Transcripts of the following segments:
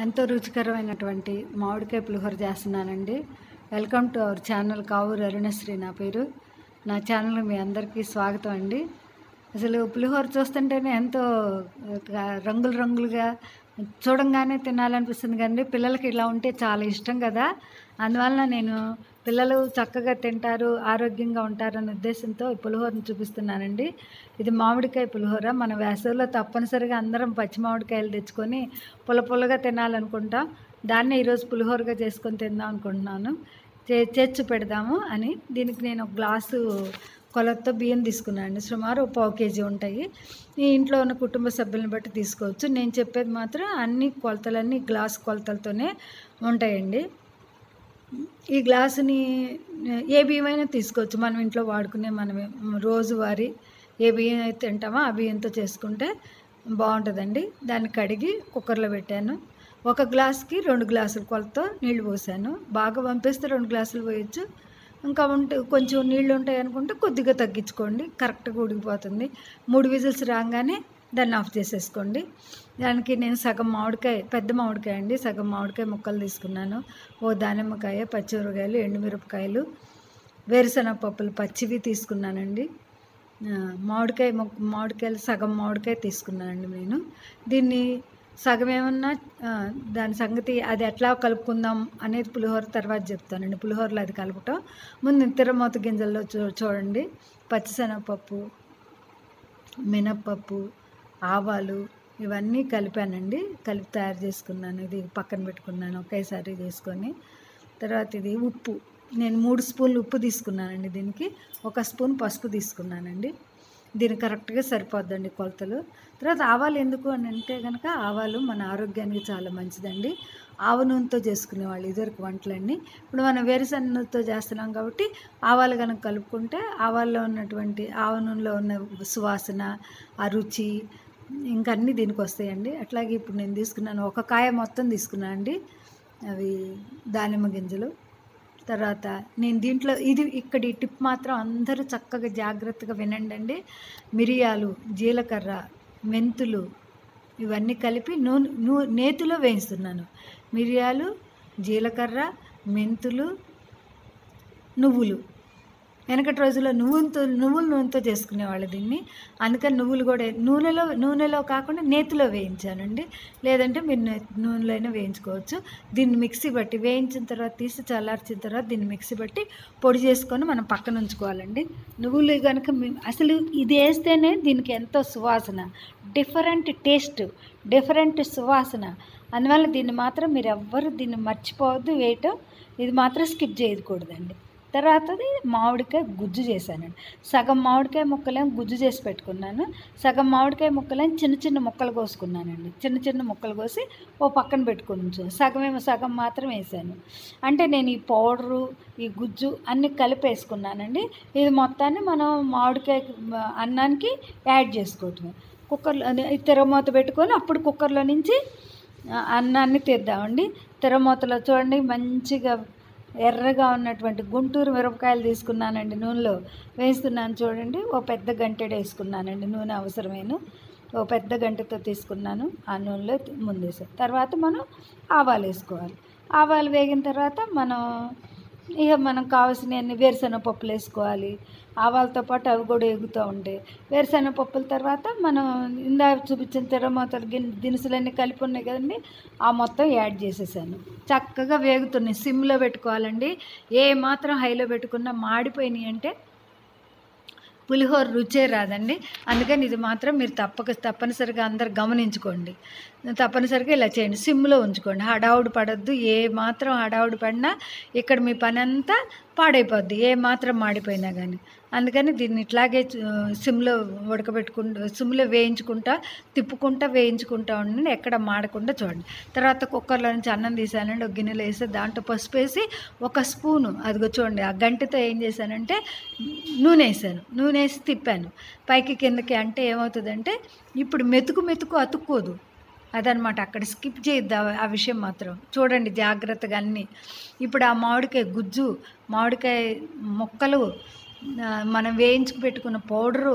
ఎంతో రుచికరమైనటువంటి మామిడికాయ పులిహోర చేస్తున్నానండి. Welcome to our channel Kavuru arunasree నా పేరు. నా ఛానల్ మీ అందరికీ స్వాగతం అండి. అసలు పులిహోర చూస్తుంటేనే ఎంతో రంగులు రంగులుగా చూడంగానే తినాలనిపిస్తుంది కదండి. పిల్లలకి ఇలా ఉంటే చాలా ఇష్టం కదా. అందువలన నేను పిల్లలు చక్కగా తింటారు, ఆరోగ్యంగా ఉంటారనే ఉద్దేశంతో ఈ పులిహోరను చూపిస్తున్నానండి. ఇది మామిడికాయ పులిహోర. మన వేసవిలో తప్పనిసరిగా అందరం పచ్చి మామిడికాయలు తెచ్చుకొని పుల్లగా తినాలనుకుంటాం. దాన్ని ఈరోజు పులిహోరగా చేసుకొని తిందాం అనుకుంటున్నాను. చేర్చి పెడదాము అని. దీనికి నేను ఒక గ్లాసు కొలతతో బియ్యం తీసుకున్నాను. సుమారు 1/4 కేజీ ఉంటాయి. ఈ ఇంట్లో ఉన్న కుటుంబ సభ్యులను బట్టి తీసుకోవచ్చు. నేను చెప్పేది మాత్రం అన్ని కొలతలన్నీ గ్లాసు కొలతలతోనే ఉంటాయండి. ఈ గ్లాసుని ఏ బియ్యమైనా తీసుకోవచ్చు. మనం ఇంట్లో వాడుకునే మనమే రోజువారీ ఏ బియ్యం అయితే తింటామో ఆ బియ్యంతో చేసుకుంటే బాగుంటుందండి. దాన్ని కడిగి కుక్కర్లో పెట్టాను. 1 గ్లాసుకి 2 గ్లాసుల కొలతో నీళ్లు పోసాను. బాగా పంపిస్తే 2 గ్లాసులు పోయొచ్చు. ఇంకా ఉంటే కొంచెం నీళ్ళు ఉంటాయి అనుకుంటే కొద్దిగా తగ్గించుకోండి, కరెక్ట్గా ఉడికిపోతుంది. 3 విజిల్స్ రాగానే దాన్ని ఆఫ్ చేసేసుకోండి. దానికి నేను సగం మామిడికాయ, పెద్ద మామిడికాయ అండి, సగం మామిడికాయ ముక్కలు తీసుకున్నాను. ఓ దానిమ్మకాయ, పచ్చిమిరపకాయలు, ఎండుమిరపకాయలు, వేరుశనగ పప్పులు పచ్చివి తీసుకున్నానండి. మామిడికాయలు సగం మామిడికాయ తీసుకున్నానండి నేను. దీన్ని సగం ఏమన్నా దాని సంగతి అది ఎట్లా కలుపుకుందాం అనేది పులిహోర తర్వాత చెప్తానండి. పులిహోరలో అది కలపటం ముందు తిరమూత గింజల్లో చూడండి. పచ్చిశనగపప్పు, మినప్పప్పు, ఆవాలు ఇవన్నీ కలిపానండి. కలిపి తయారు చేసుకున్నాను. ఇది పక్కన పెట్టుకున్నాను ఒకేసారి చేసుకొని. తర్వాత ఇది ఉప్పు, నేను 3 స్పూన్లు ఉప్పు తీసుకున్నానండి. దీనికి 1 స్పూన్ పసుపు తీసుకున్నానండి. దీనికి కరెక్ట్గా సరిపోద్దండి కొలతలు. తర్వాత ఆవాలు ఎందుకు అని అంటే కనుక ఆవాలు మన ఆరోగ్యానికి చాలా మంచిదండి. ఆవ నూనెతో చేసుకునేవాళ్ళు ఇదివరకు వంటలన్నీ. ఇప్పుడు మనం వేరుశనగ నూనెతో చేస్తున్నాం కాబట్టి ఆవాలు కనుక కలుపుకుంటే ఆవాల్లో ఉన్నటువంటి ఆవ నూనెలో ఉన్న సువాసన, ఆ రుచి ఇంకా అన్నీ దీనికి వస్తాయండి. అట్లాగే ఇప్పుడు నేను తీసుకున్నాను 1 కాయ మొత్తం తీసుకున్నాను అండి. అవి దానిమ్మ గింజలు. తర్వాత నేను దీంట్లో ఇక్కడ ఈ టిప్ మాత్రం అందరూ చక్కగా జాగ్రత్తగా వినండి. మిరియాలు, జీలకర్ర, మెంతులు ఇవన్నీ కలిపి నేతిలో వేయిస్తున్నాను. మిరియాలు, జీలకర్ర, మెంతులు, నువ్వులు. వెనకటి రోజుల్లో నువ్వుల నూనెతో చేసుకునేవాళ్ళు దీన్ని. అందుకని నువ్వులు కూడా నూనెలో కాకుండా నేతిలో వేయించానండి. లేదంటే మీరు నూనెలో అయినా వేయించుకోవచ్చు. దీన్ని మిక్సీ బట్టి వేయించిన తర్వాత తీసి చల్లార్చిన తర్వాత దీన్ని మిక్సీ బట్టి పొడి చేసుకొని మనం పక్కన ఉంచుకోవాలండి. నువ్వులు కనుక అసలు ఇది వేస్తేనే దీనికి ఎంతో సువాసన, డిఫరెంట్ టేస్ట్, డిఫరెంట్ సువాసన. అందువల్ల దీన్ని మాత్రం మీరు ఎవ్వరు దీన్ని మర్చిపోవద్దు వేయటం. ఇది మాత్రం స్కిప్ చేయకూడదండి. తర్వాతది మామిడికాయ గుజ్జు చేశానండి. సగం మామిడికాయ ముక్కలేం గుజ్జు చేసి పెట్టుకున్నాను. సగం మామిడికాయ ముక్కలేం చిన్న ముక్కలు కోసుకున్నానండి. చిన్న ముక్కలు కోసి ఓ పక్కన పెట్టుకుని సగం మాత్రం వేసాను. అంటే నేను ఈ పౌడరు, ఈ గుజ్జు అన్నీ కలిపి వేసుకున్నానండి. ఇది మొత్తాన్ని మనం మామిడికాయ అన్నానికి యాడ్ చేసుకోవటమే. కుక్కర్లో తిరమూత పెట్టుకొని అప్పుడు కుక్కర్లో నుంచి అన్నాన్ని తీద్దామండి. తిరమూతలో చూడండి మంచిగా ఎర్రగా ఉన్నటువంటి గుంటూరు మిరపకాయలు తీసుకున్నానండి. నూనెలో వేస్తున్నాను చూడండి. ఓ పెద్ద గంటెడు వేసుకున్నానండి. నూనె అవసరమైన ఓ పెద్ద గంటెతో తీసుకున్నాను. ఆ నూనెలో ముందేసాను. తర్వాత మనం ఆవాలు వేసుకోవాలి. ఆవాలు వేగిన తర్వాత మనం కావాల్సిన వేరుశనగ పప్పులు వేసుకోవాలి. ఆవాలతో పాటు అవి కూడా ఎగుతూ ఉంటాయి. వేరుశనగ పప్పుల తర్వాత మనం ఇందాక చూపించిన తిరమూతలు దినుసులన్నీ కలిపి ఉన్నాయి కదండి, ఆ మొత్తం యాడ్ చేసేసాను. చక్కగా వేగుతున్నాయి. సిమ్లో పెట్టుకోవాలండి. ఏ మాత్రం హైలో పెట్టుకున్నా మాడిపోయినాయి అంటే పులిహోర రుచే రాదండి. అందుకని ఇది మాత్రం మీరు తప్పనిసరిగా అందరు గమనించుకోండి. తప్పనిసరిగా ఇలా చేయండి. సిమ్లో ఉంచుకోండి. హడావుడి పడద్దు. ఏ మాత్రం హడావుడి పడినా ఇక్కడ మీ పని అంతా పాడైపోద్ది, ఏ మాత్రం మాడిపోయినా కానీ. అందుకని దీన్ని ఇట్లాగే సిమ్లో సిమ్లో తిప్పుకుంటా వేయించుకుంటా ఉండండి. ఎక్కడ మాడకుండా చూడండి. తర్వాత కుక్కర్లో నుంచి అన్నం తీసానండి. ఒక గిన్నెలో వేసి దాంట్లో పసుపు వేసి 1 స్పూను అదిగో చూడండి ఆ గంటతో ఏం చేశానంటే నూనె వేసాను. నూనె వేసి తిప్పాను పైకి కిందకి. అంటే ఏమవుతుందంటే ఇప్పుడు మెతుకు అతుక్కోదు అదనమాట. అక్కడ స్కిప్ చేయొద్దు ఆ విషయం మాత్రం చూడండి జాగ్రత్తగా అన్నీ. ఇప్పుడు ఆ మామిడికాయ గుజ్జు, మామిడికాయ ముక్కలు, మనం వేయించుకు పెట్టుకున్న పౌడరు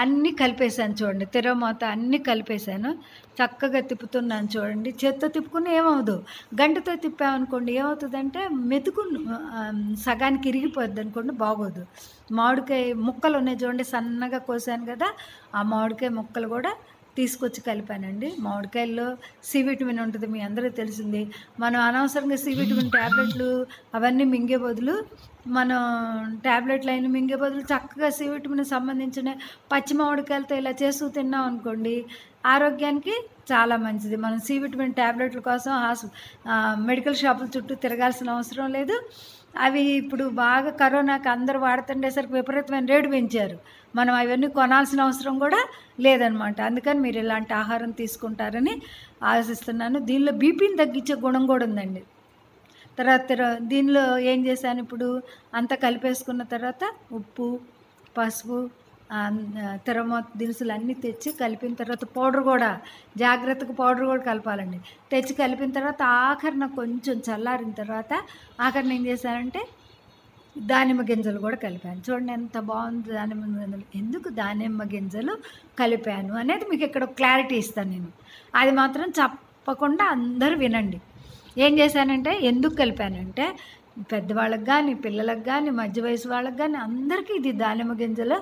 అన్నీ కలిపేసాను చూడండి. తిరగమాత అన్నీ కలిపేసాను. చక్కగా తిప్పుతున్నాను చూడండి. చేత్తో తిప్పుకుని ఏమవ్వదు. గంటతో తిప్పామనుకోండి ఏమవుతుందంటే మెతుకు సగానికి ఇరిగిపోద్ది అనుకోండి, బాగోదు. మామిడికాయ ముక్కలు ఉన్నాయి చూడండి, సన్నగా కోసాను కదా, ఆ మామిడికాయ ముక్కలు కూడా తీసుకొచ్చి కలిపానండి. మామిడికాయల్లో సి విటమిన్ ఉంటుంది, మీ అందరికీ తెలిసింది. మనం అనవసరంగా సి విటమిన్ ట్యాబ్లెట్లు అవన్నీ మింగే బదులు, మనం ట్యాబ్లెట్లు అయిన మింగే బదులు చక్కగా సి విటమిన్ సంబంధించిన పచ్చి మామిడికాయలతో ఇలా చేస్తూ తిన్నాం అనుకోండి, ఆరోగ్యానికి చాలా మంచిది. మనం సి విటమిన్ ట్యాబ్లెట్ల కోసం మెడికల్ షాపుల చుట్టూ తిరగాల్సిన అవసరం లేదు. అవి ఇప్పుడు బాగా కరోనాకి అందరూ వాడుతుండేసరికి విపరీతమైన రేటు పెంచారు. మనం అవన్నీ కొనాల్సిన అవసరం కూడా లేదనమాట. అందుకని మీరు ఇలాంటి ఆహారం తీసుకుంటారని ఆశిస్తున్నాను. దీనిలో బీపీని తగ్గించే గుణం కూడా ఉందండి. తర్వాత దీనిలో ఏం చేశాను, ఇప్పుడు అంతా కలిపేసుకున్న తర్వాత ఉప్పు, పసుపు, తిరగమాత దినుసులు అన్నీ తెచ్చి కలిపిన తర్వాత పౌడర్ కూడా జాగ్రత్తగా పౌడర్ కూడా కలపాలండి. తెచ్చి కలిపిన తర్వాత ఆఖరిన కొంచెం చల్లారిన తర్వాత ఆఖరిన ఏం చేశానంటే దానిమ్మ గింజలు కూడా కలిపాను. చూడండి ఎంత బాగుంది దానిమ్మ గింజలు. ఎందుకు దానిమ్మ గింజలు కలిపాను అనేది మీకు ఇక్కడ క్లారిటీ ఇస్తాను నేను. అది మాత్రం తప్పకుండా అందరూ వినండి. ఏం చేశానంటే, ఎందుకు కలిపానంటే, పెద్దవాళ్ళకి కానీ పిల్లలకు కానీ మధ్య వయసు వాళ్ళకి కానీ అందరికీ ఇది దానిమ్మ గింజల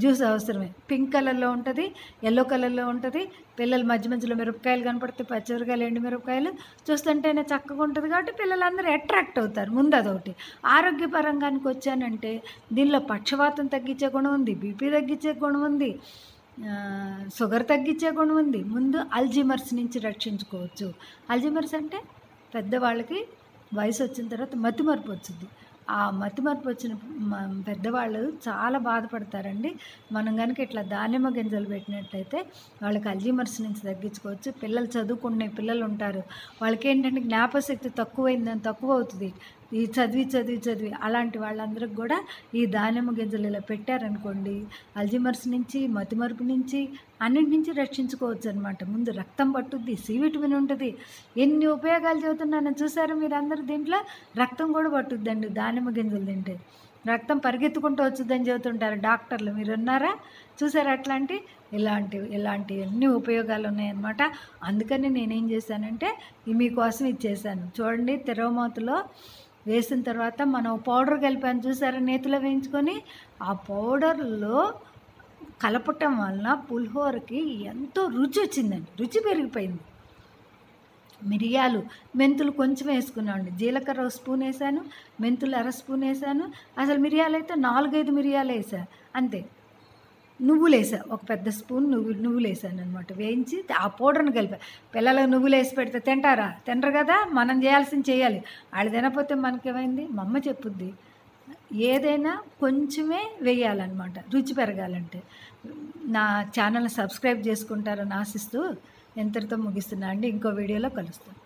జ్యూస్ అవసరమే. పింక్ కలర్లో ఉంటుంది, ఎల్లో కలర్లో ఉంటుంది. పిల్లలు మధ్య మధ్యలో మిరపకాయలు కనపడతాయి, పచ్చిమిరపకాయలు, ఎండు మిరపకాయలు చూస్తుంటేనే చక్కగా ఉంటుంది కాబట్టి పిల్లలందరూ అట్రాక్ట్ అవుతారు. ముందు అదొకటి. ఆరోగ్యపరంగానికి వచ్చానంటే దీనిలో పక్షవాతం తగ్గించే గుణం ఉంది, బీపీ తగ్గించే గుణం ఉంది, షుగర్ తగ్గించే గుణం ఉంది. ముందు అల్జీమర్స్ నుంచి రక్షించుకోవచ్చు. అల్జీమర్స్ అంటే పెద్దవాళ్ళకి వయసు వచ్చిన తర్వాత మతిమరుపు వచ్చింది. ఆ మతిమరుపు వచ్చిన పెద్దవాళ్ళు చాలా బాధపడతారండి. మనం కనుక ఇట్లా దానిమ్మ గింజలు పెట్టినట్లయితే వాళ్ళకి అల్జీమర్స్ నుంచి తగ్గించుకోవచ్చు. పిల్లలు చదువుకునే పిల్లలు ఉంటారు, వాళ్ళకి ఏంటంటే జ్ఞాపశక్తి తక్కువ అవుతుంది ఈ చదివి. అలాంటి వాళ్ళందరికి కూడా ఈ దానిమ్మ గింజలు ఇలా పెట్టారనుకోండి, అల్జీమర్స్ నుంచి, మతిమరుపు నుంచి, అన్నింటి నుంచి రక్షించుకోవచ్చు అనమాట. ముందు రక్తం పట్టుద్ది, సి విటమిన్ ఉంటుంది. ఎన్ని ఉపయోగాలు చెబుతున్నాను చూసారు మీరు అందరూ. దీంట్లో రక్తం కూడా పట్టుద్దండి దానిమ్మ గింజలు తింటే. రక్తం పరిగెత్తుకుంటూ వచ్చుద్దని చెబుతుంటారు డాక్టర్లు. మీరు ఉన్నారా? చూసారా? ఇలాంటి ఎన్ని ఉపయోగాలు ఉన్నాయన్నమాట. అందుకని నేనేం చేశానంటే మీకోసం ఇది చేశాను. చూడండి, తిరగమాతలో వేసిన తర్వాత మనం పౌడర్ కలిపాను చూసారా, నేతిలో వేయించుకొని. ఆ పౌడర్లో కలపటం వలన పులిహోరకి ఎంతో రుచి వచ్చిందండి, రుచి పెరిగిపోయింది. మిరియాలు, మెంతులు కొంచెం వేసుకున్నామండి. జీలకర్ర 1 స్పూన్ వేసాను, మెంతులు 1/2 స్పూన్ వేసాను. అసలు మిరియాలు అయితే 4-5 మిరియాలు వేసా అంతే. నువ్వులు వేసా, ఒక పెద్ద స్పూన్ నువ్వులు వేసాను అనమాట. వేయించి ఆ పౌడర్ని కలిపా. పిల్లలకు నువ్వులు వేసి పెడితే తినరు కదా. మనం చేయాల్సింది చేయాలి. వాళ్ళు తినకపోతే మనకేమైంది? మా అమ్మ చెప్పుద్ది, ఏదైనా కొంచెమే వేయాలన్నమాట రుచి పెరగాలంటే. నా ఛానల్ని సబ్స్క్రైబ్ చేసుకుంటారని ఆశిస్తూ ఇంతటితో ముగిస్తున్నా అండి. ఇంకో వీడియోలో కలుస్తాను.